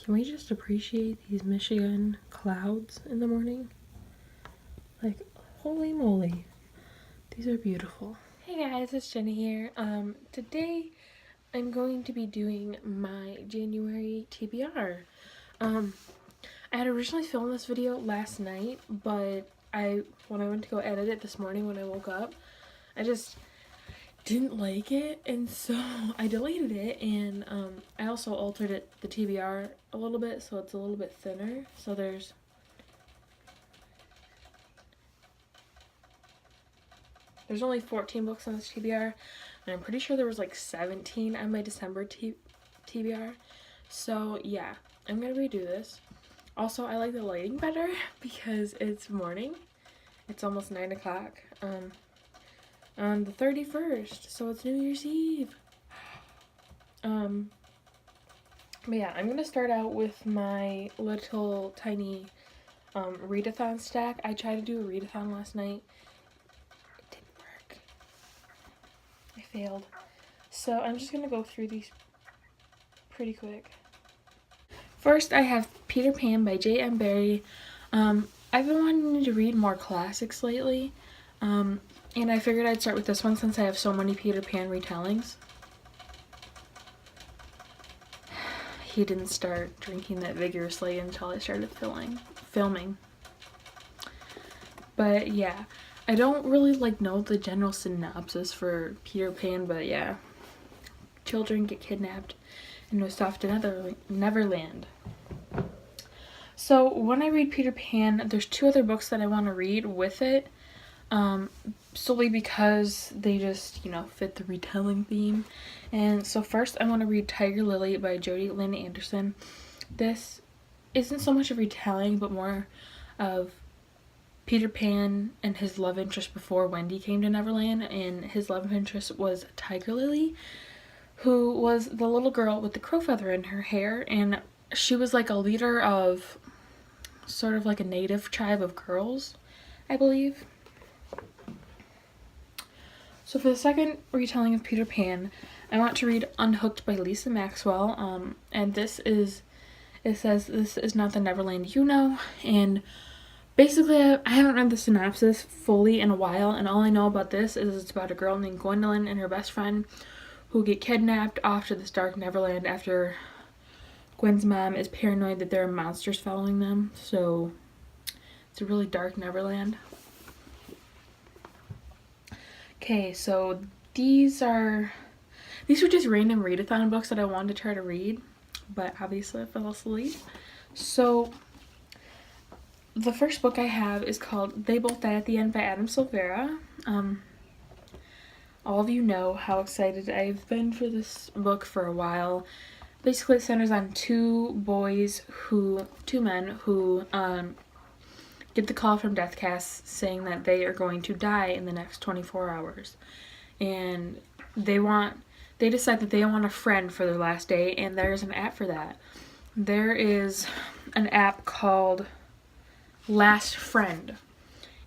Can we just appreciate these Michigan clouds in the morning? Like, holy moly. These are beautiful. Hey guys, it's Jenny here. Today I'm going to be doing my January TBR. I had originally filmed this video last night, but when I went to go edit it this morning when I woke up, I just didn't like it, and so I deleted it, and I also altered it, the TBR, a little bit, so it's a little bit thinner. So there's only 14 books on this TBR, and I'm pretty sure there was like 17 on my December TBR. So yeah, I'm gonna redo this. Also, I like the lighting better because it's morning. It's almost 9 o'clock on the 31st, so it's New Year's Eve. But yeah, I'm gonna start out with my little tiny readathon stack. I tried to do a readathon last night. It didn't work. I failed. So I'm just gonna go through these pretty quick. First, I have Peter Pan by J.M. Barrie. I've been wanting to read more classics lately, and I figured I'd start with this one since I have so many Peter Pan retellings. He didn't start drinking that vigorously until I started filming. But yeah, I don't really know the general synopsis for Peter Pan, but yeah. Children get kidnapped and was off to Neverland. So when I read Peter Pan, there's 2 other books that I want to read with it, solely because they just, fit the retelling theme. And so first I want to read Tiger Lily by Jodi Lynn Anderson. This isn't so much a retelling, but more of Peter Pan and his love interest before Wendy came to Neverland, and his love interest was Tiger Lily, who was the little girl with the crow feather in her hair, and she was like a leader of sort of like a native tribe of girls, I believe. So for the second retelling of Peter Pan, I want to read Unhooked by Lisa Maxwell, and it says this is not the Neverland you know, and basically I haven't read the synopsis fully in a while, and all I know about this is it's about a girl named Gwendolyn and her best friend who get kidnapped off to this dark Neverland after Gwen's mom is paranoid that there are monsters following them. So it's a really dark Neverland. Okay, so these were just random readathon books that I wanted to try to read, but obviously I fell asleep. So the first book I have is called They Both Die at the End by Adam Silvera. All of you know how excited I've been for this book for a while. Basically, it centers on 2 men who get the call from Deathcast saying that they are going to die in the next 24 hours. And they decide that they want a friend for their last day, and there's an app for that. There is an app called Last Friend.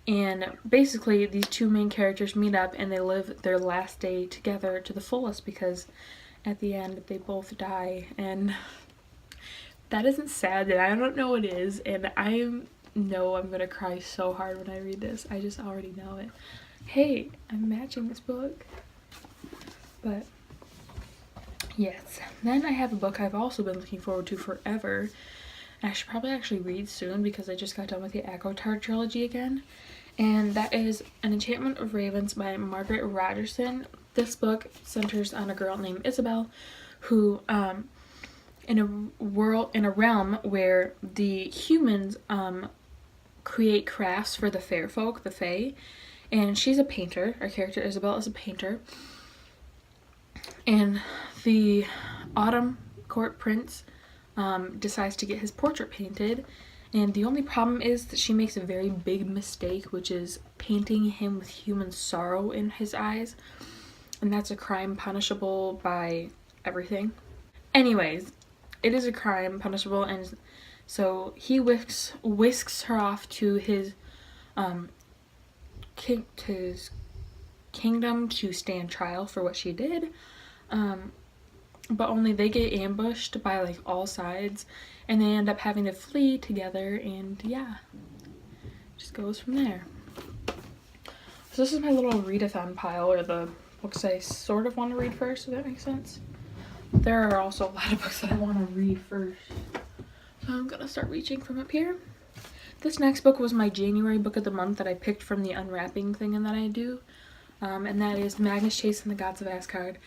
And basically, these 2 main characters meet up and they live their last day together to the fullest, because at the end they both die. And that isn't sad, and I don't know what is, and I know I'm gonna cry so hard when I read this. I just already know it. Hey, I'm matching this book. But yes, then I have a book I've also been looking forward to forever. I should probably actually read soon because I just got done with the ACOTAR trilogy again. And that is An Enchantment of Ravens by Margaret Rogerson. This book centers on a girl named Isabel who, in a realm where the humans create crafts for the fair folk, the fae, and she's a painter. Our character Isabel is a painter. And the Autumn Court Prince decides to get his portrait painted, and the only problem is that she makes a very big mistake, which is painting him with human sorrow in his eyes, and that's a crime punishable by everything. Anyways, it is a crime punishable, and so he whisks her off to his kingdom to stand trial for what she did. but only they get ambushed by like all sides, and they end up having to flee together, and yeah, just goes from there. So this is my little readathon pile, or the books I sort of want to read first, if that makes sense. There are also a lot of books that I want to read first, so I'm gonna start reaching from up here. This next book was my January book of the month that I picked from the unwrapping thing that I do, and that is Magnus Chase and the Gods of Asgard,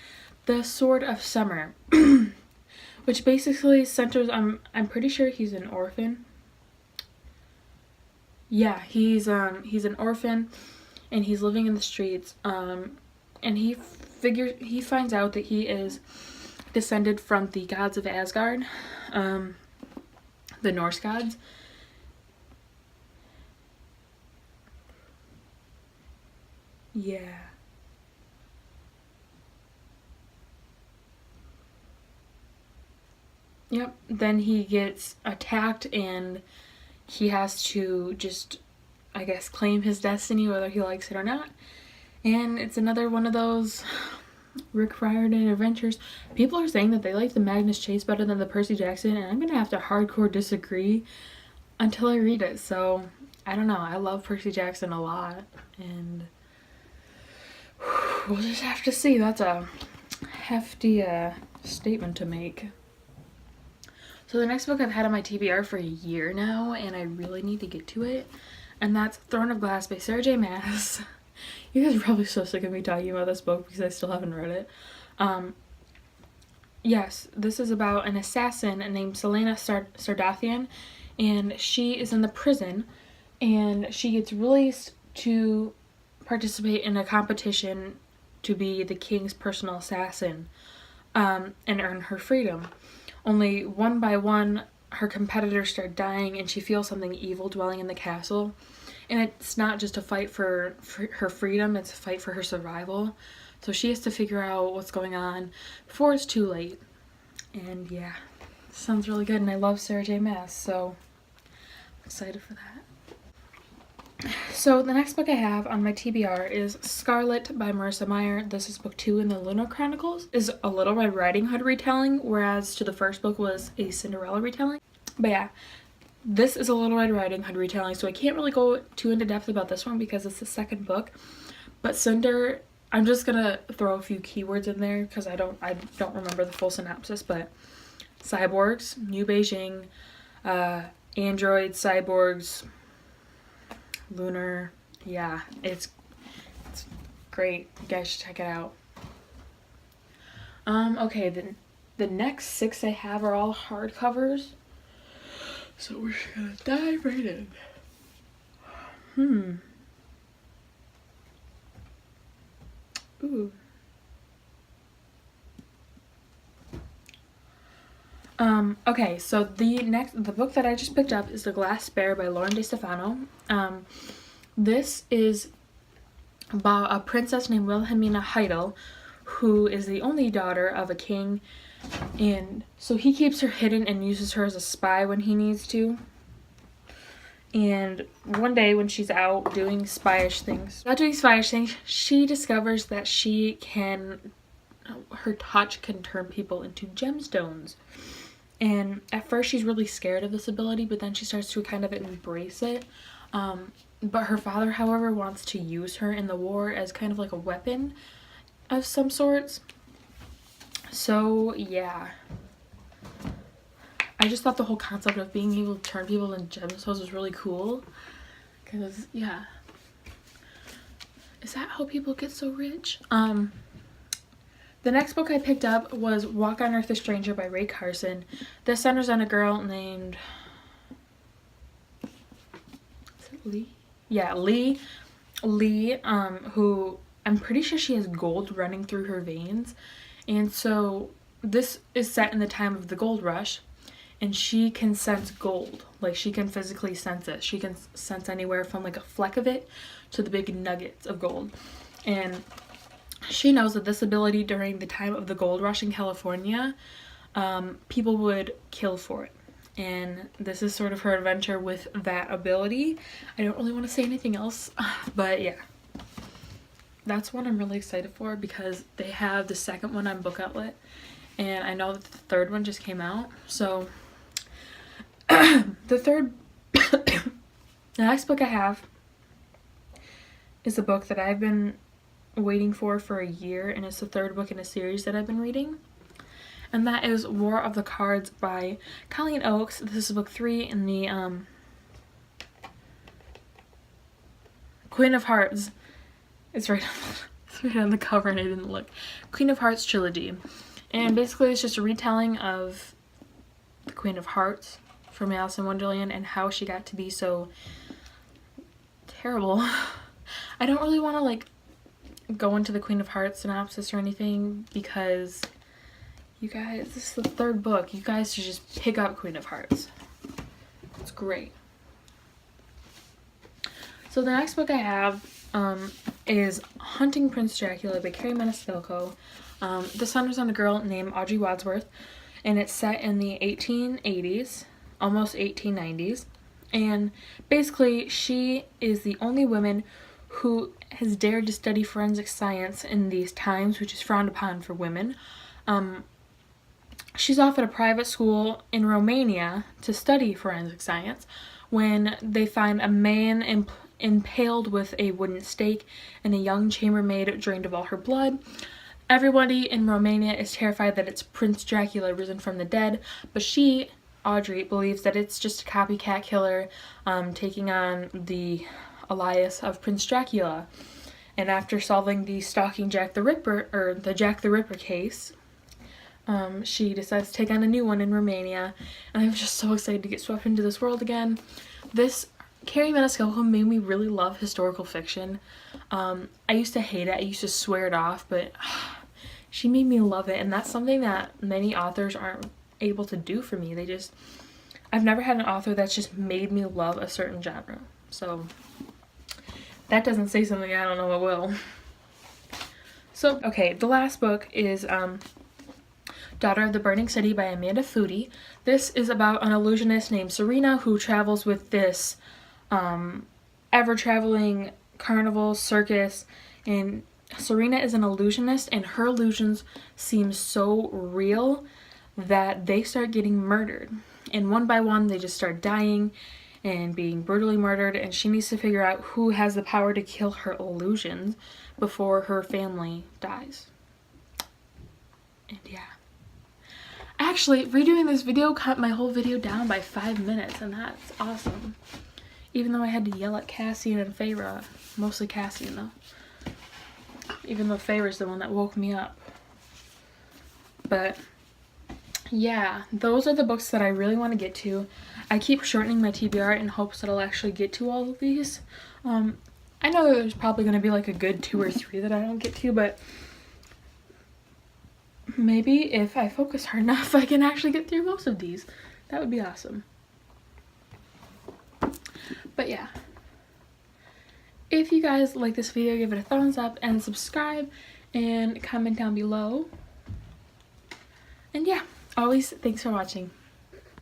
The Sword of Summer, which basically centers on, I'm pretty sure he's an orphan. Yeah, he's an orphan, and he's living in the streets, and he finds out that he is descended from the gods of Asgard, the Norse gods. Yeah. Yep. Then he gets attacked, and he has to just, I guess, claim his destiny, whether he likes it or not. And it's another one of those Rick Riordan adventures. People are saying that they like the Magnus Chase better than the Percy Jackson, and I'm gonna have to hardcore disagree until I read it. So I don't know. I love Percy Jackson a lot, and we'll just have to see. That's a hefty statement to make. So the next book I've had on my TBR for a year now, and I really need to get to it, and that's Throne of Glass by Sarah J. Maas. You guys are probably so sick of me talking about this book because I still haven't read it. Yes, this is about an assassin named Selena Sardathian, and she is in the prison, and she gets released to participate in a competition to be the king's personal assassin, and earn her freedom. Only one by one, her competitors start dying, and she feels something evil dwelling in the castle. And it's not just a fight for her freedom, it's a fight for her survival. So she has to figure out what's going on before it's too late. And yeah, sounds really good, and I love Sarah J. Maas, so I'm excited for that. So the next book I have on my TBR is Scarlet by Marissa Meyer. This is book 2 in the Luna Chronicles. Is a Little Red Riding Hood retelling, whereas to the first book was a Cinderella retelling. But yeah, this is a Little Red Riding Hood retelling, so I can't really go too into depth about this one because it's the second book. But Cinder, I'm just gonna throw a few keywords in there because I don't remember the full synopsis. But cyborgs, New Beijing, androids, cyborgs, lunar, yeah, it's great. You guys should check it out. Okay, the next 6 I have are all hardcovers, so we're just gonna dive right in. Ooh. Okay, so the book that I just picked up is The Glass Bear by Lauren DeStefano. This is about a princess named Wilhelmina Heidel, who is the only daughter of a king, and so he keeps her hidden and uses her as a spy when he needs to. And one day when she's out doing spyish things, she discovers that her touch can turn people into gemstones. And at first she's really scared of this ability, but then she starts to kind of embrace it. But her father, however, wants to use her in the war as kind of like a weapon of some sorts. So yeah, I just thought the whole concept of being able to turn people into gemstones was really cool. Because, yeah. Is that how people get so rich? The next book I picked up was Walk on Earth, a Stranger by Ray Carson. This centers on a girl named... Is it Lee? Yeah, Lee, who I'm pretty sure she has gold running through her veins. And so this is set in the time of the gold rush. And she can sense gold. Like, she can physically sense it. She can sense anywhere from like a fleck of it to the big nuggets of gold. And she knows that this ability during the time of the gold rush in California, people would kill for it. And this is sort of her adventure with that ability. I don't really want to say anything else, but yeah. That's one I'm really excited for because they have the second one on Book Outlet. and I know that the third one just came out. So the next book I have is a book that I've been waiting for a year, and it's the third book in a series that I've been reading, and that is War of the Cards by Colleen Oakes. This is book 3 in the Queen of Hearts. It's right on the cover and I didn't look. Queen of Hearts trilogy. And basically it's just a retelling of the Queen of Hearts from Alice in Wonderland and how she got to be so terrible. I don't really want to like go into the Queen of Hearts synopsis or anything because you guys, this is the third book. You guys should just pick up Queen of Hearts. It's great. So the next book I have is Hunting Prince Dracula by Carrie Maniscalco. This centers on a girl named Audrey Wadsworth, and it's set in the 1880s, almost 1890s. And basically, she is the only woman who has dared to study forensic science in these times, which is frowned upon for women. She's off at a private school in Romania to study forensic science when they find a man impaled with a wooden stake and a young chambermaid drained of all her blood. Everybody in Romania is terrified that it's Prince Dracula risen from the dead, but she, Audrey, believes that it's just a copycat killer taking on the alias of Prince Dracula. And after solving the stalking Jack the Ripper, or the Jack the Ripper case, she decides to take on a new one in Romania, and I'm just so excited to get swept into this world again. Carrie Maniscalco made me really love historical fiction. I used to hate it. I used to swear it off, but she made me love it, and that's something that many authors aren't able to do for me. I've never had an author that's just made me love a certain genre. So that doesn't say something, I don't know what will. So, okay, the last book is Daughter of the Burning City by Amanda Foody. This is about an illusionist named Serena who travels with this ever-traveling carnival circus, and Serena is an illusionist, and her illusions seem so real that they start getting murdered, and one by one they just start dying and being brutally murdered, and she needs to figure out who has the power to kill her illusions before her family dies. And yeah, actually redoing this video cut my whole video down by 5 minutes, and that's awesome. Even though I had to yell at Cassian and Feyre, mostly Cassian though. Even though Feyre's the one that woke me up. But yeah, those are the books that I really want to get to. I keep shortening my TBR in hopes that I'll actually get to all of these. I know there's probably going to be like a good 2 or 3 that I don't get to, but maybe if I focus hard enough I can actually get through most of these. That would be awesome. But yeah, if you guys like this video, give it a thumbs up and subscribe and comment down below. And yeah, always thanks for watching.